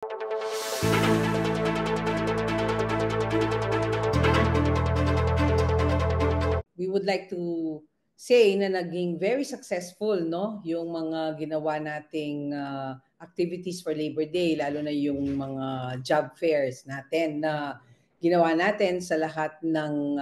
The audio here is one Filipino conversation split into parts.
We would like to say na naging very successful, no, yung mga ginawa nating activities for Labor Day, lalo na yung mga job fairs natin na ginawa natin sa lahat ng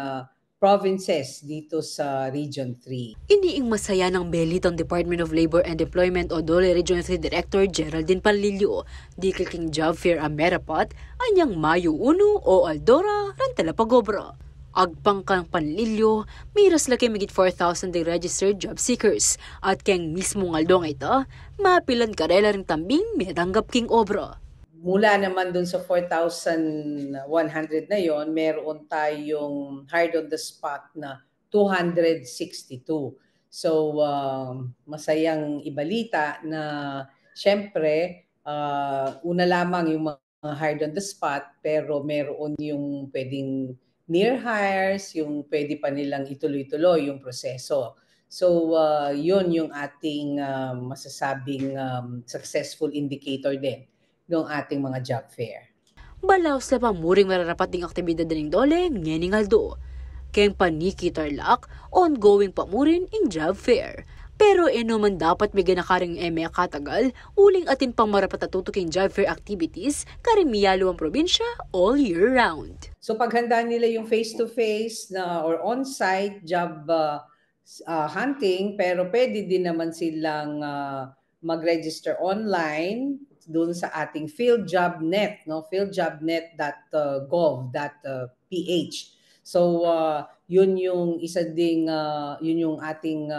provinces dito sa Region 3. Iniing masaya ng Belitang Department of Labor and Employment o DOLE Region 3 Director Geraldine Palilio, di kiking job fair ang merapat, anyang Mayo 1 o Aldora, Rantala Pagobra. Agpangkang Panlilyo, miras laki migit 4,000 de registered job seekers at keng mismo ngaldong ito, mapilan karela ring tambing minatanggap king obra. Mula naman dun sa 4,100 na yon, meron tayong hired on the spot na 262. So, masayang ibalita na syempre, una lamang yung mga hired on the spot, pero meron yung pwedeng near hires, yung pwede pa nilang ituloy-tuloy yung proseso. So, yun yung ating masasabing successful indicator din ng ating mga job fair. Balaos na pamuring mararapat ding aktibidad ng DOLE, ngening aldo. Keng paniki tarlak, ongoing pamurin in job fair. Pero man dapat may ganakaring katagal, uling atin pang marapat atutuking job fair activities, karimiyalo ang probinsya all year round. So paghanda nila yung face-to-face na or on-site job hunting, pero pwede din naman silang mag-register online doon sa ating fieldjobnet, no, fieldjobnet.gov.ph. So yun yung isa ding yun yung ating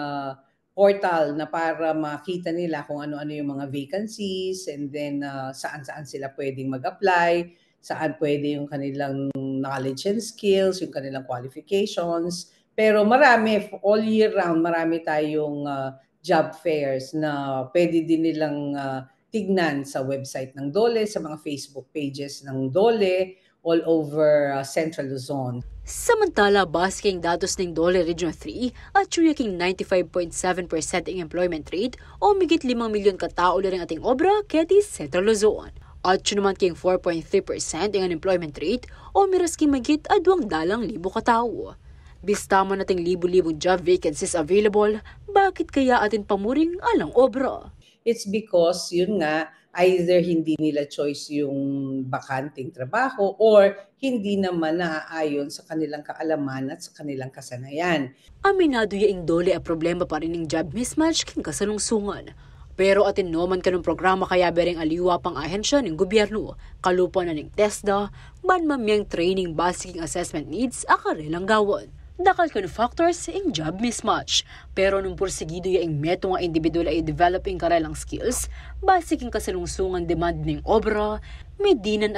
portal na para makita nila kung ano-ano yung mga vacancies, and then saan-saan sila pwedeng mag-apply, saan pwede yung kanilang knowledge and skills, yung kanilang qualifications. Pero marami, all year round, marami tayong job fairs na pwede din nilang tignan sa website ng DOLE, sa mga Facebook pages ng DOLE, all over Central Luzon. Samantala, basking datos ng DOLE Region 3 at chuyaking 95.7% ang employment rate o migit 5 milyon katao na rin ating obra keti Central Luzon. At naman king 4.3% ang unemployment rate o miras king magit 2,000 katao. Bistama nating libo-libong job vacancies available, bakit kaya atin pamuring alang obra? It's because, yun nga, either hindi nila choice yung bakanting trabaho or hindi naman naaayon sa kanilang kaalaman at sa kanilang kasanayan. Aminado yaing DOLE ang problema pa rin ng job mismatch king kasalungsungan. Pero atin naman kanong programa kaya bereng aliwa pang ahensya ng gobyerno, kalupa na ng TESDA, manmamiyang training basic assessment needs akarelang gawon. Dakal kan factors in job mismatch. Pero nung porsigido yaing meto nga individual ay developing karelang skills, basic ang kasalungsungan demand ng obra, medinan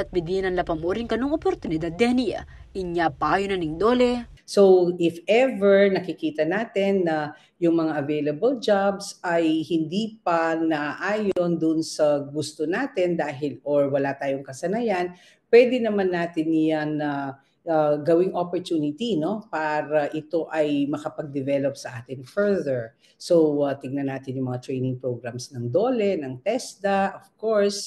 la pamuring kanong oportunidad deniya. Inya payo na ng DOLE. So if ever nakikita natin na yung mga available jobs ay hindi pa naayon dun sa gusto natin dahil or wala tayong kasanayan, pwede naman natin yan na gawing opportunity, no, para ito ay makapag-develop sa atin further. So tingnan natin yung mga training programs ng DOLE, ng TESDA, of course,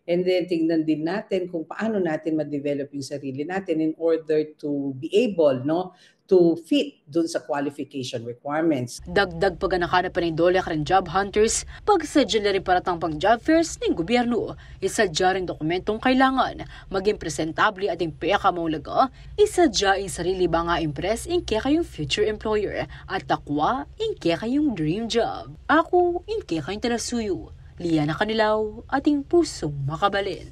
and then tingnan din natin kung paano natin ma-develop yung sarili natin in order to be able, no, to fit dun sa qualification requirements. Dagdag paganakanap pa ng DOLE karen job hunters, pagsadya na rin paratang pang job fairs ng gobyerno, isadya rin dokumentong kailangan, maging presentable at yung peka maulaga, isadya yung sarili ba nga impress inke kayong future employer, at takwa inke kayong dream job. Ako inke kayong talasuyo, Liana Kanilaw, ating pusong makabalin.